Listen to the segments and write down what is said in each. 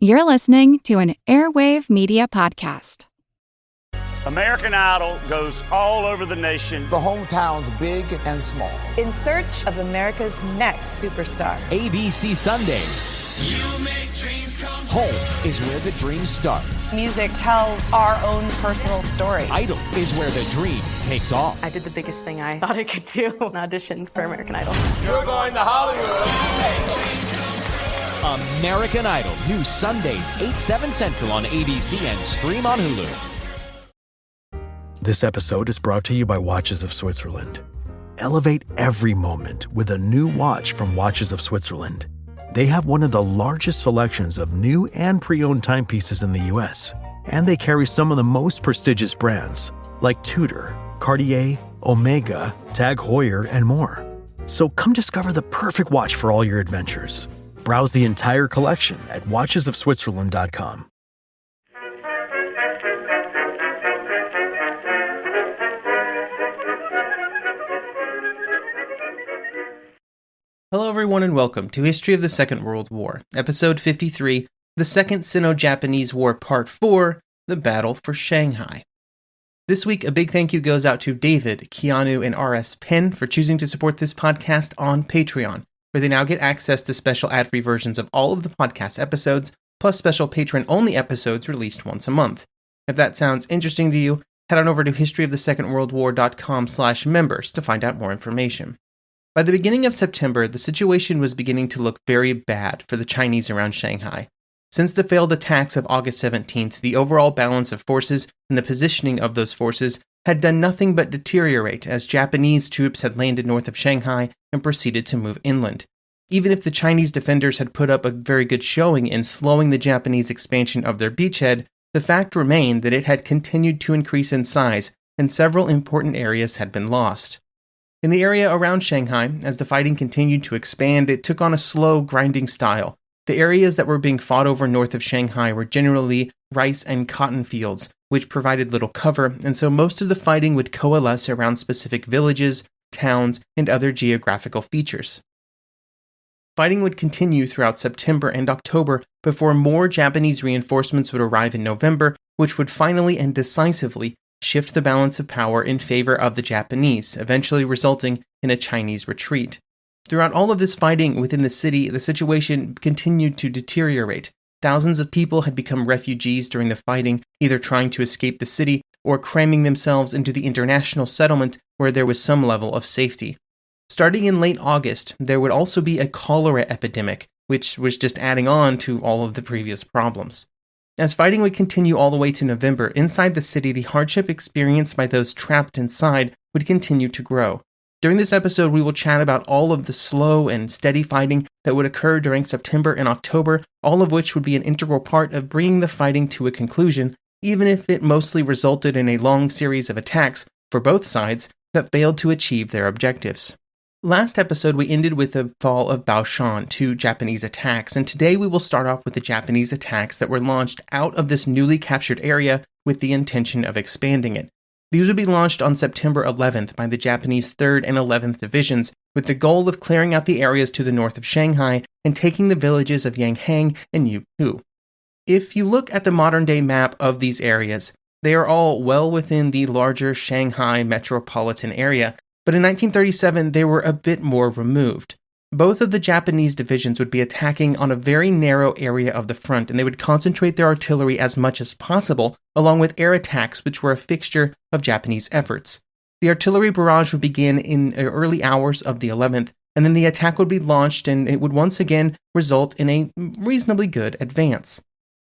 You're listening to an Airwave Media Podcast. American Idol goes all over the nation. The hometowns, big and small. In search of America's next superstar. ABC Sundays. You make dreams come true. Home is where the dream starts. Music tells our own personal story. Idol is where the dream takes off. I did the biggest thing I thought I could do, an audition for American Idol. You're going to Hollywood. American Idol, new Sundays, 8/7 Central on ABC and stream on Hulu. This episode is brought to you by Watches of Switzerland. Elevate every moment with a new watch from Watches of Switzerland. They have one of the largest selections of new and pre-owned timepieces in the U.S., and they carry some of the most prestigious brands like Tudor, Cartier, Omega, Tag Heuer, and more. So come discover the perfect watch for all your adventures. Browse the entire collection at watchesofswitzerland.com. Hello everyone and welcome to History of the Second World War, Episode 53, The Second Sino-Japanese War Part 4, The Battle for Shanghai. This week, a big thank you goes out to David, Keanu, and R.S. Penn for choosing to support this podcast on Patreon, where they now get access to special ad-free versions of all of the podcast episodes, plus special patron-only episodes released once a month. If that sounds interesting to you, head on over to historyofthesecondworldwar.com/members to find out more information. By the beginning of September, the situation was beginning to look very bad for the Chinese around Shanghai. Since the failed attacks of August 17th, the overall balance of forces and the positioning of those forces had done nothing but deteriorate as Japanese troops had landed north of Shanghai and proceeded to move inland. Even if the Chinese defenders had put up a very good showing in slowing the Japanese expansion of their beachhead, the fact remained that it had continued to increase in size and several important areas had been lost. In the area around Shanghai, as the fighting continued to expand, it took on a slow, grinding style. The areas that were being fought over north of Shanghai were generally rice and cotton fields, which provided little cover, and so most of the fighting would coalesce around specific villages, towns, and other geographical features. Fighting would continue throughout September and October before more Japanese reinforcements would arrive in November, which would finally and decisively shift the balance of power in favor of the Japanese, eventually resulting in a Chinese retreat. Throughout all of this fighting within the city, the situation continued to deteriorate. Thousands of people had become refugees during the fighting, either trying to escape the city or cramming themselves into the international settlement where there was some level of safety. Starting in late August, there would also be a cholera epidemic, which was just adding on to all of the previous problems. As fighting would continue all the way to November, inside the city, the hardship experienced by those trapped inside would continue to grow. During this episode, we will chat about all of the slow and steady fighting that would occur during September and October, all of which would be an integral part of bringing the fighting to a conclusion, even if it mostly resulted in a long series of attacks for both sides that failed to achieve their objectives. Last episode, we ended with the fall of Baoshan to Japanese attacks, and today we will start off with the Japanese attacks that were launched out of this newly captured area with the intention of expanding it. These would be launched on September 11th by the Japanese 3rd and 11th Divisions, with the goal of clearing out the areas to the north of Shanghai and taking the villages of Yanghang and Yupu. If you look at the modern-day map of these areas, they are all well within the larger Shanghai metropolitan area, but in 1937 they were a bit more removed. Both of the Japanese divisions would be attacking on a very narrow area of the front, and they would concentrate their artillery as much as possible, along with air attacks, which were a fixture of Japanese efforts. The artillery barrage would begin in the early hours of the 11th, and then the attack would be launched, and it would once again result in a reasonably good advance.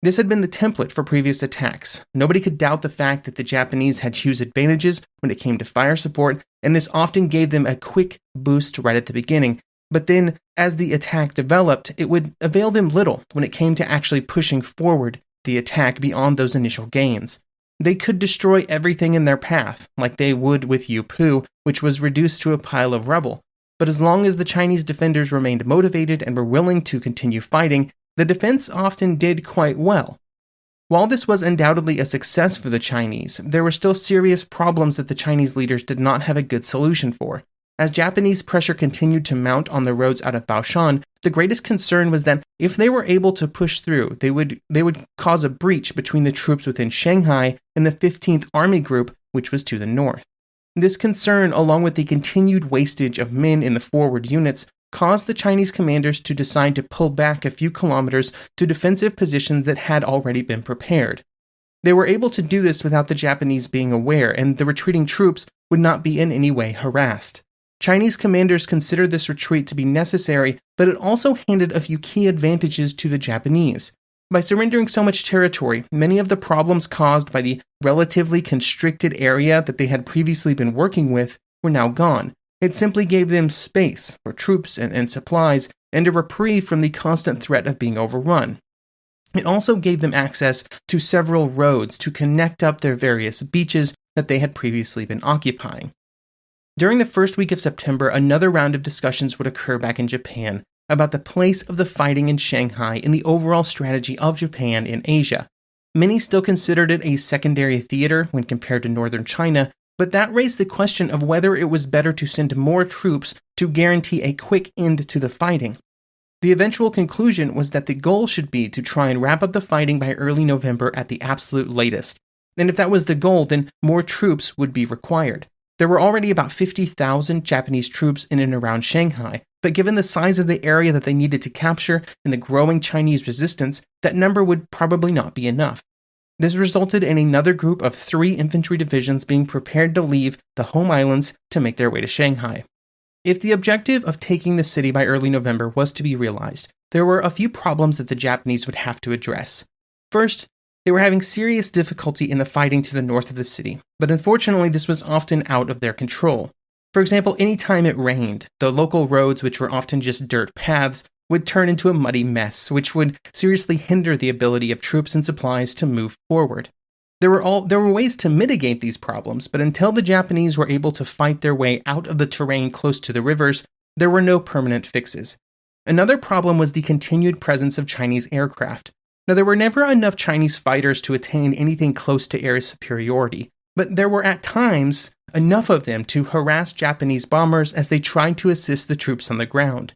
This had been the template for previous attacks. Nobody could doubt the fact that the Japanese had huge advantages when it came to fire support, and this often gave them a quick boost right at the beginning. But then, as the attack developed, it would avail them little when it came to actually pushing forward the attack beyond those initial gains. They could destroy everything in their path, like they would with Yupu, which was reduced to a pile of rubble. But as long as the Chinese defenders remained motivated and were willing to continue fighting, the defense often did quite well. While this was undoubtedly a success for the Chinese, there were still serious problems that the Chinese leaders did not have a good solution for. As Japanese pressure continued to mount on the roads out of Baoshan, the greatest concern was that if they were able to push through, they would cause a breach between the troops within Shanghai and the 15th Army Group, which was to the north. This concern, along with the continued wastage of men in the forward units, caused the Chinese commanders to decide to pull back a few kilometers to defensive positions that had already been prepared. They were able to do this without the Japanese being aware, and the retreating troops would not be in any way harassed. Chinese commanders considered this retreat to be necessary, but it also handed a few key advantages to the Japanese. By surrendering so much territory, many of the problems caused by the relatively constricted area that they had previously been working with were now gone. It simply gave them space for troops and supplies, and a reprieve from the constant threat of being overrun. It also gave them access to several roads to connect up their various beaches that they had previously been occupying. During the first week of September, another round of discussions would occur back in Japan about the place of the fighting in Shanghai in the overall strategy of Japan in Asia. Many still considered it a secondary theater when compared to northern China, but that raised the question of whether it was better to send more troops to guarantee a quick end to the fighting. The eventual conclusion was that the goal should be to try and wrap up the fighting by early November at the absolute latest, and if that was the goal, then more troops would be required. There were already about 50,000 Japanese troops in and around Shanghai, but given the size of the area that they needed to capture and the growing Chinese resistance, that number would probably not be enough. This resulted in another group of 3 infantry divisions being prepared to leave the home islands to make their way to Shanghai. If the objective of taking the city by early November was to be realized, there were a few problems that the Japanese would have to address. First, they were having serious difficulty in the fighting to the north of the city, but unfortunately this was often out of their control. For example, anytime it rained, the local roads, which were often just dirt paths, would turn into a muddy mess, which would seriously hinder the ability of troops and supplies to move forward. There were ways to mitigate these problems, but until the Japanese were able to fight their way out of the terrain close to the rivers, there were no permanent fixes. Another problem was the continued presence of Chinese aircraft. Now, there were never enough Chinese fighters to attain anything close to air superiority, but there were at times enough of them to harass Japanese bombers as they tried to assist the troops on the ground.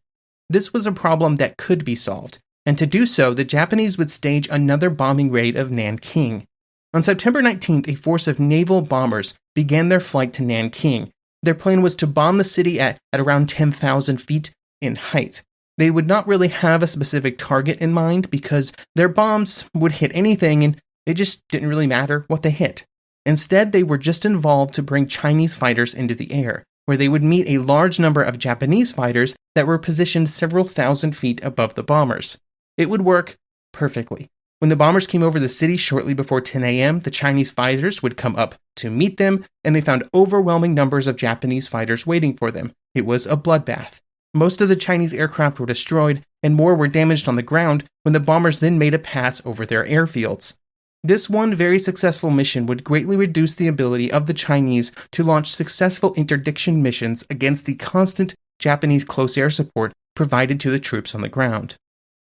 This was a problem that could be solved, and to do so, the Japanese would stage another bombing raid of Nanking. On September 19th, a force of naval bombers began their flight to Nanking. Their plan was to bomb the city at around 10,000 feet in height. They would not really have a specific target in mind because their bombs would hit anything and it just didn't really matter what they hit. Instead, they were just involved to bring Chinese fighters into the air, where they would meet a large number of Japanese fighters that were positioned several thousand feet above the bombers. It would work perfectly. When the bombers came over the city shortly before 10 a.m., the Chinese fighters would come up to meet them, and they found overwhelming numbers of Japanese fighters waiting for them. It was a bloodbath. Most of the Chinese aircraft were destroyed, and more were damaged on the ground when the bombers then made a pass over their airfields. This one very successful mission would greatly reduce the ability of the Chinese to launch successful interdiction missions against the constant Japanese close air support provided to the troops on the ground.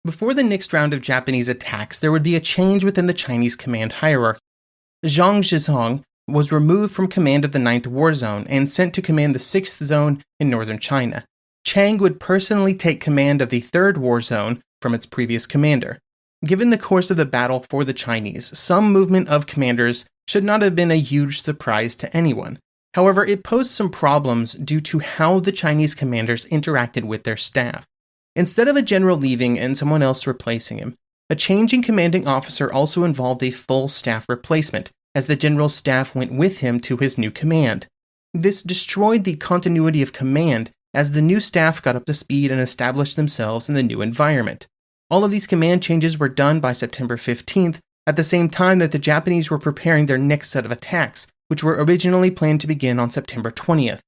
Before the next round of Japanese attacks, there would be a change within the Chinese command hierarchy. Zhang Zhizong was removed from command of the 9th War Zone and sent to command the 6th Zone in northern China. Chang would personally take command of the 3rd War Zone from its previous commander. Given the course of the battle for the Chinese, some movement of commanders should not have been a huge surprise to anyone. However, it posed some problems due to how the Chinese commanders interacted with their staff. Instead of a general leaving and someone else replacing him, a change in commanding officer also involved a full staff replacement, as the general's staff went with him to his new command. This destroyed the continuity of command as the new staff got up to speed and established themselves in the new environment. All of these command changes were done by September 15th, at the same time that the Japanese were preparing their next set of attacks, which were originally planned to begin on September 20th.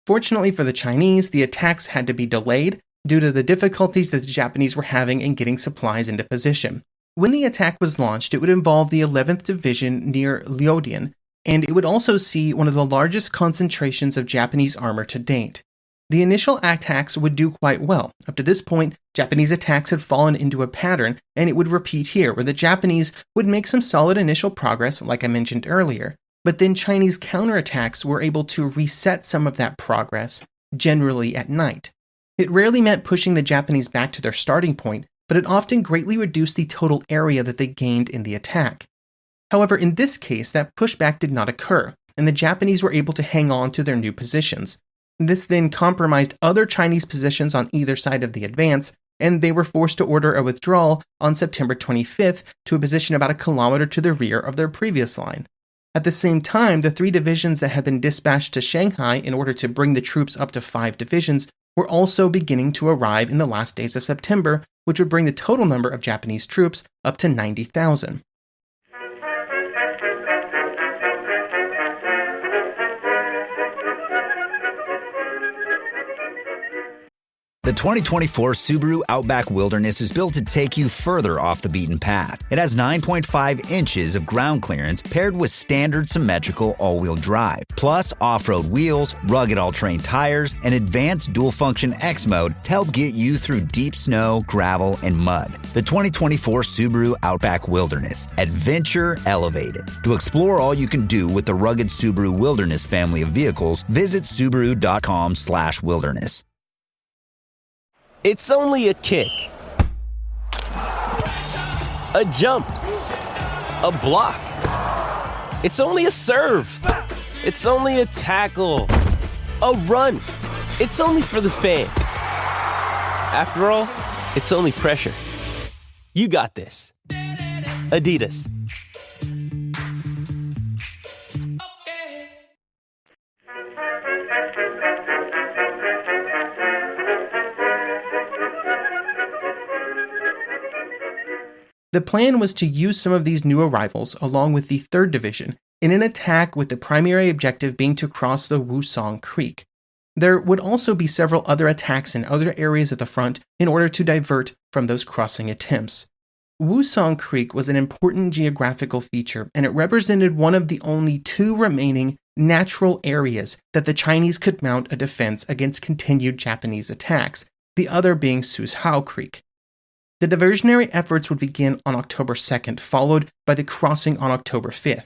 Fortunately for the Chinese, the attacks had to be delayed due to the difficulties that the Japanese were having in getting supplies into position. When the attack was launched, it would involve the 11th Division near Liudian, and it would also see one of the largest concentrations of Japanese armor to date. The initial attacks would do quite well. Up to this point, Japanese attacks had fallen into a pattern, and it would repeat here, where the Japanese would make some solid initial progress, like I mentioned earlier. But then Chinese counterattacks were able to reset some of that progress generally at night. It rarely meant pushing the Japanese back to their starting point, but it often greatly reduced the total area that they gained in the attack. However, in this case, that pushback did not occur, and the Japanese were able to hang on to their new positions. This then compromised other Chinese positions on either side of the advance, and they were forced to order a withdrawal on September 25th to a position about a kilometer to the rear of their previous line. At the same time, the 3 divisions that had been dispatched to Shanghai in order to bring the troops up to 5 divisions were also beginning to arrive in the last days of September, which would bring the total number of Japanese troops up to 90,000. The 2024 Subaru Outback Wilderness is built to take you further off the beaten path. It has 9.5 inches of ground clearance paired with standard symmetrical all-wheel drive, plus off-road wheels, rugged all-terrain tires, and advanced dual-function X mode to help get you through deep snow, gravel, and mud. The 2024 Subaru Outback Wilderness. Adventure elevated. To explore all you can do with the rugged Subaru Wilderness family of vehicles, visit Subaru.com/wilderness. It's only a kick, a jump, a block. It's only a serve. It's only a tackle, a run. It's only for the fans. After all, it's only pressure. You got this. Adidas. The plan was to use some of these new arrivals along with the 3rd Division in an attack with the primary objective being to cross the Wusong Creek. There would also be several other attacks in other areas of the front in order to divert from those crossing attempts. Wusong Creek was an important geographical feature, and it represented one of the only 2 remaining natural areas that the Chinese could mount a defense against continued Japanese attacks, the other being Suzhou Creek. The diversionary efforts would begin on October 2nd, followed by the crossing on October 5th.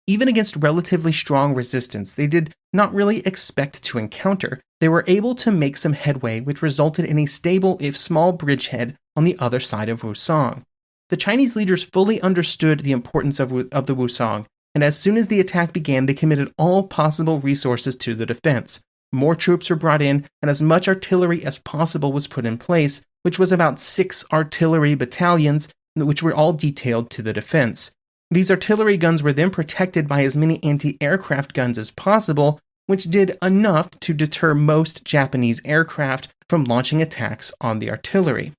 Even against relatively strong resistance they did not really expect to encounter, they were able to make some headway, which resulted in a stable, if small, bridgehead on the other side of Wusong. The Chinese leaders fully understood the importance of the Wusong, and as soon as the attack began, they committed all possible resources to the defense. More troops were brought in, and as much artillery as possible was put in place, which was about 6 artillery battalions, which were all detailed to the defense. These artillery guns were then protected by as many anti-aircraft guns as possible, which did enough to deter most Japanese aircraft from launching attacks on the artillery.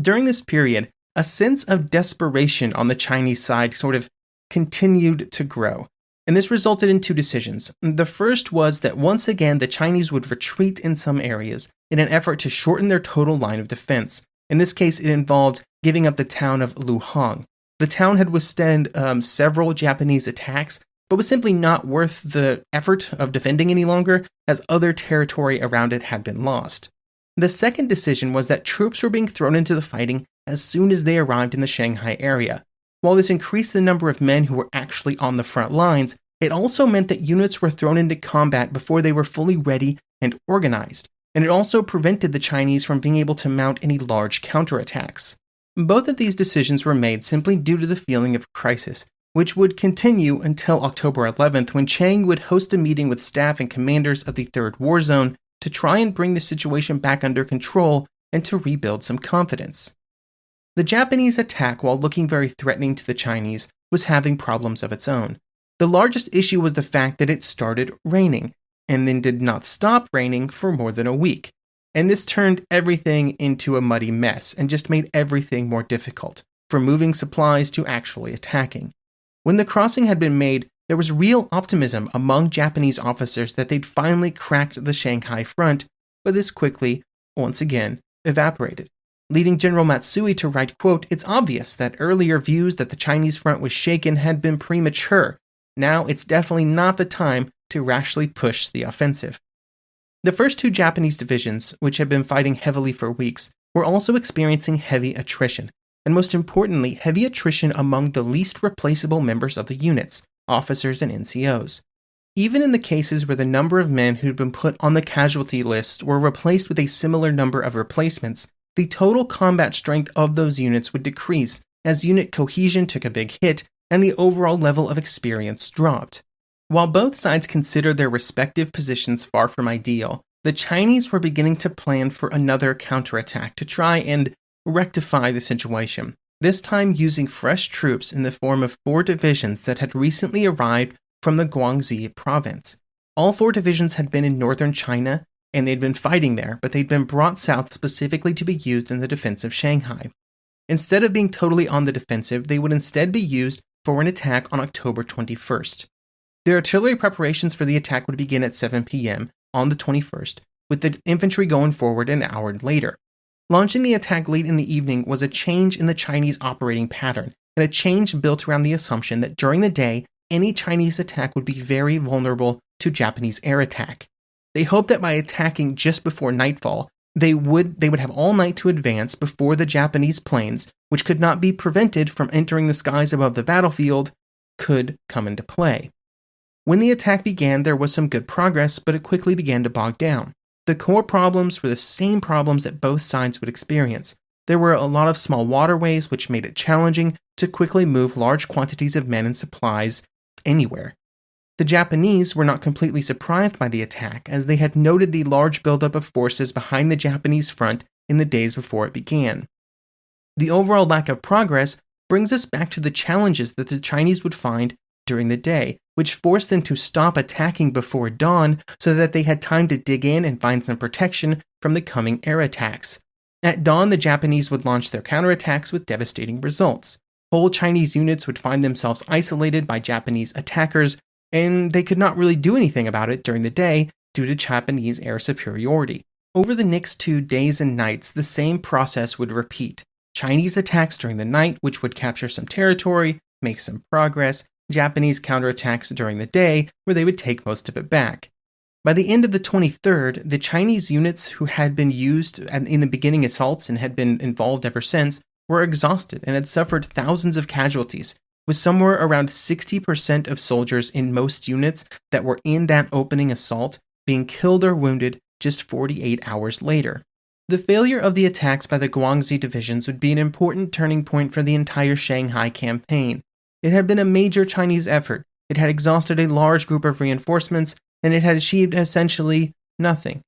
During this period, a sense of desperation on the Chinese side sort of continued to grow, and this resulted in 2 decisions. The first was that once again the Chinese would retreat in some areas in an effort to shorten their total line of defense. In this case, it involved giving up the town of Luhang. The town had withstood several Japanese attacks, but was simply not worth the effort of defending any longer, as other territory around it had been lost. The second decision was that troops were being thrown into the fighting as soon as they arrived in the Shanghai area. While this increased the number of men who were actually on the front lines, it also meant that units were thrown into combat before they were fully ready and organized, and it also prevented the Chinese from being able to mount any large counterattacks. Both of these decisions were made simply due to the feeling of crisis, which would continue until October 11th, when Chiang would host a meeting with staff and commanders of the 3rd War Zone to try and bring the situation back under control and to rebuild some confidence. The Japanese attack, while looking very threatening to the Chinese, was having problems of its own. The largest issue was the fact that it started raining, and then did not stop raining for more than a week. And this turned everything into a muddy mess, and just made everything more difficult, from moving supplies to actually attacking. When the crossing had been made, there was real optimism among Japanese officers that they'd finally cracked the Shanghai front, but this quickly, once again, evaporated, leading General Matsui to write, quote, "It's obvious that earlier views that the Chinese front was shaken had been premature. Now it's definitely not the time to rashly push the offensive." The first 2 Japanese divisions, which had been fighting heavily for weeks, were also experiencing heavy attrition, and most importantly, heavy attrition among the least replaceable members of the units, officers and NCOs. Even in the cases where the number of men who'd been put on the casualty list were replaced with a similar number of replacements, the total combat strength of those units would decrease as unit cohesion took a big hit and the overall level of experience dropped. While both sides considered their respective positions far from ideal, the Chinese were beginning to plan for another counterattack to try and rectify the situation, this time using fresh troops in the form of 4 divisions that had recently arrived from the Guangxi province. All 4 divisions had been in northern China, and they'd been fighting there, but they'd been brought south specifically to be used in the defense of Shanghai. Instead of being totally on the defensive, they would instead be used for an attack on October 21st. The artillery preparations for the attack would begin at 7 p.m. on the 21st, with the infantry going forward an hour later. Launching the attack late in the evening was a change in the Chinese operating pattern, and a change built around the assumption that during the day, any Chinese attack would be very vulnerable to Japanese air attack. They hoped that by attacking just before nightfall, they would have all night to advance before the Japanese planes, which could not be prevented from entering the skies above the battlefield, could come into play. When the attack began, there was some good progress, but it quickly began to bog down. The core problems were the same problems that both sides would experience. There were a lot of small waterways, which made it challenging to quickly move large quantities of men and supplies anywhere. The Japanese were not completely surprised by the attack, as they had noted the large buildup of forces behind the Japanese front in the days before it began. The overall lack of progress brings us back to the challenges that the Chinese would find during the day, which forced them to stop attacking before dawn so that they had time to dig in and find some protection from the coming air attacks. At dawn, the Japanese would launch their counterattacks with devastating results. Whole Chinese units would find themselves isolated by Japanese attackers, and they could not really do anything about it during the day due to Japanese air superiority. Over the next 2 days and nights, the same process would repeat. Chinese attacks during the night, which would capture some territory, make some progress, Japanese counterattacks during the day, where they would take most of it back. By the end of the 23rd, the Chinese units who had been used in the beginning assaults and had been involved ever since were exhausted and had suffered thousands of casualties, with somewhere around 60% of soldiers in most units that were in that opening assault being killed or wounded just 48 hours later. The failure of the attacks by the Guangxi divisions would be an important turning point for the entire Shanghai campaign. It had been a major Chinese effort, it had exhausted a large group of reinforcements, and it had achieved essentially nothing.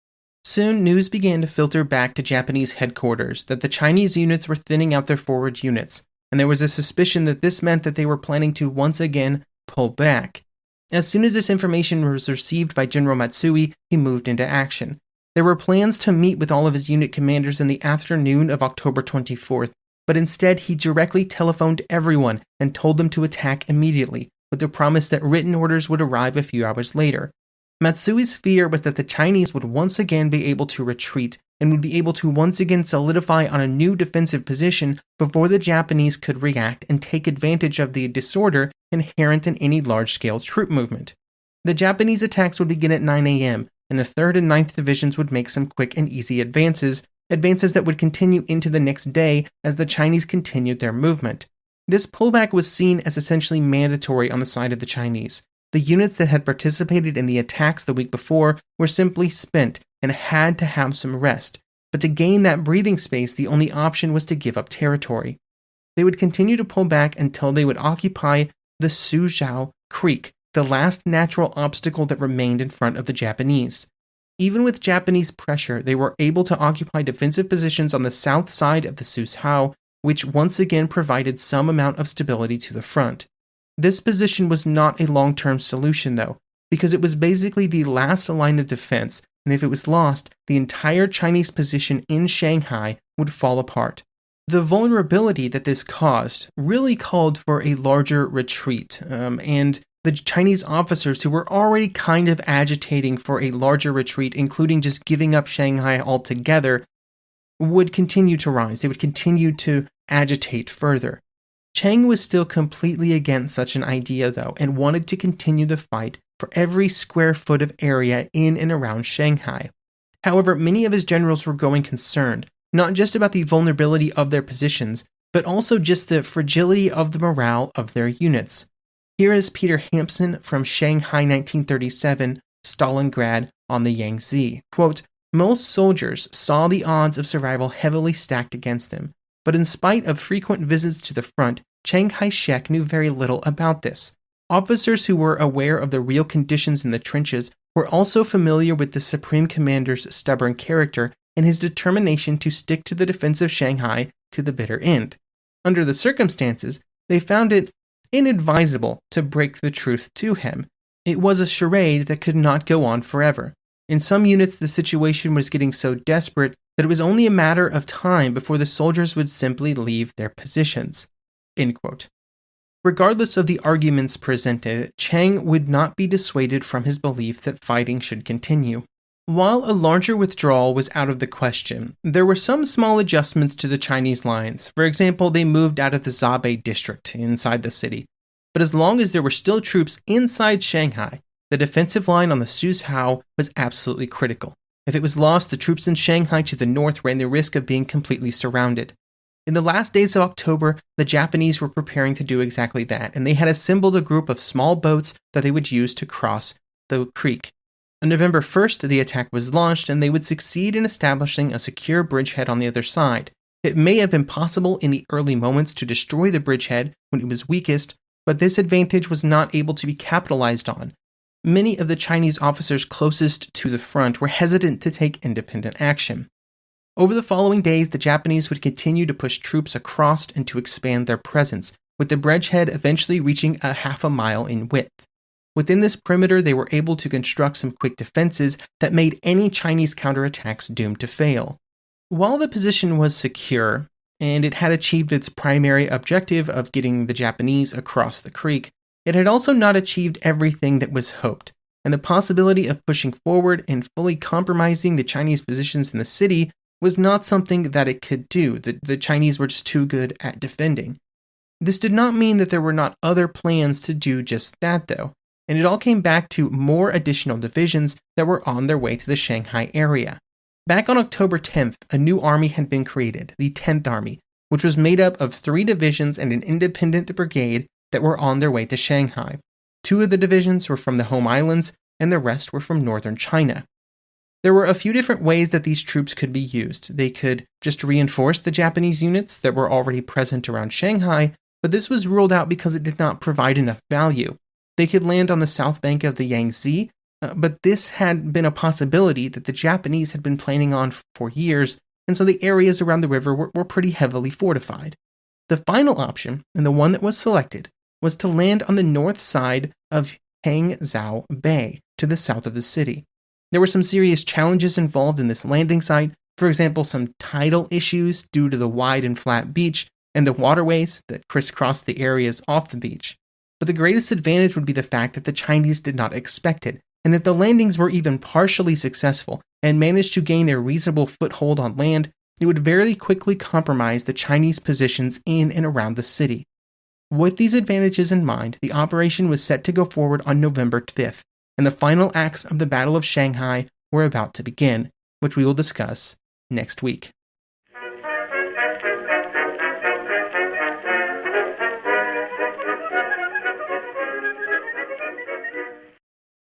Soon, news began to filter back to Japanese headquarters that the Chinese units were thinning out their forward units, and there was a suspicion that this meant that they were planning to once again pull back. As soon as this information was received by General Matsui, he moved into action. There were plans to meet with all of his unit commanders in the afternoon of October 24th, but instead he directly telephoned everyone and told them to attack immediately, with the promise that written orders would arrive a few hours later. Matsui's fear was that the Chinese would once again be able to retreat and would be able to once again solidify on a new defensive position before the Japanese could react and take advantage of the disorder inherent in any large-scale troop movement. The Japanese attacks would begin at 9 a.m., and the 3rd and 9th Divisions would make some quick and easy advances that would continue into the next day as the Chinese continued their movement. This pullback was seen as essentially mandatory on the side of the Chinese. The units that had participated in the attacks the week before were simply spent and had to have some rest, but to gain that breathing space, the only option was to give up territory. They would continue to pull back until they would occupy the Suzhou Creek, the last natural obstacle that remained in front of the Japanese. Even with Japanese pressure, they were able to occupy defensive positions on the south side of the Suzhou, which once again provided some amount of stability to the front. This position was not a long-term solution, though, because it was basically the last line of defense, and if it was lost, the entire Chinese position in Shanghai would fall apart. The vulnerability that this caused really called for a larger retreat, and the Chinese officers who were already kind of agitating for a larger retreat, including just giving up Shanghai altogether, would continue to rise. They would continue to agitate further. Cheng was still completely against such an idea, though, and wanted to continue the fight for every square foot of area in and around Shanghai. However, many of his generals were growing concerned, not just about the vulnerability of their positions, but also just the fragility of the morale of their units. Here is Peter Hampson from Shanghai 1937, Stalingrad on the Yangtze. Quote, most soldiers saw the odds of survival heavily stacked against them, but in spite of frequent visits to the front, Chiang Kai-shek knew very little about this. Officers who were aware of the real conditions in the trenches were also familiar with the Supreme Commander's stubborn character and his determination to stick to the defense of Shanghai to the bitter end. Under the circumstances, they found it inadvisable to break the truth to him. It was a charade that could not go on forever. In some units, the situation was getting so desperate that it was only a matter of time before the soldiers would simply leave their positions. End quote. Regardless of the arguments presented, Chiang would not be dissuaded from his belief that fighting should continue. While a larger withdrawal was out of the question, there were some small adjustments to the Chinese lines. For example, they moved out of the Zabei district inside the city. But as long as there were still troops inside Shanghai, the defensive line on the Suzhou was absolutely critical. If it was lost, the troops in Shanghai to the north ran the risk of being completely surrounded. In the last days of October, the Japanese were preparing to do exactly that, and they had assembled a group of small boats that they would use to cross the creek. On November 1st, the attack was launched, and they would succeed in establishing a secure bridgehead on the other side. It may have been possible in the early moments to destroy the bridgehead when it was weakest, but this advantage was not able to be capitalized on. Many of the Chinese officers closest to the front were hesitant to take independent action. Over the following days, the Japanese would continue to push troops across and to expand their presence, with the bridgehead eventually reaching a half a mile in width. Within this perimeter, they were able to construct some quick defenses that made any Chinese counterattacks doomed to fail. While the position was secure, and it had achieved its primary objective of getting the Japanese across the creek, it had also not achieved everything that was hoped, and the possibility of pushing forward and fully compromising the Chinese positions in the city was not something that it could do. The Chinese were just too good at defending. This did not mean that there were not other plans to do just that, though, and it all came back to more additional divisions that were on their way to the Shanghai area. Back on October 10th, a new army had been created, the 10th Army, which was made up of 3 divisions and an independent brigade that were on their way to Shanghai. 2 of the divisions were from the home islands, and the rest were from northern China. There were a few different ways that these troops could be used. They could just reinforce the Japanese units that were already present around Shanghai, but this was ruled out because it did not provide enough value. They could land on the south bank of the Yangtze, but this had been a possibility that the Japanese had been planning on for years, and so the areas around the river were pretty heavily fortified. The final option, and the one that was selected, was to land on the north side of Hangzhou Bay, to the south of the city. There were some serious challenges involved in this landing site, for example, some tidal issues due to the wide and flat beach and the waterways that crisscrossed the areas off the beach. But the greatest advantage would be the fact that the Chinese did not expect it, and if the landings were even partially successful and managed to gain a reasonable foothold on land, it would very quickly compromise the Chinese positions in and around the city. With these advantages in mind, the operation was set to go forward on November 5th, and the final acts of the Battle of Shanghai were about to begin, which we will discuss next week.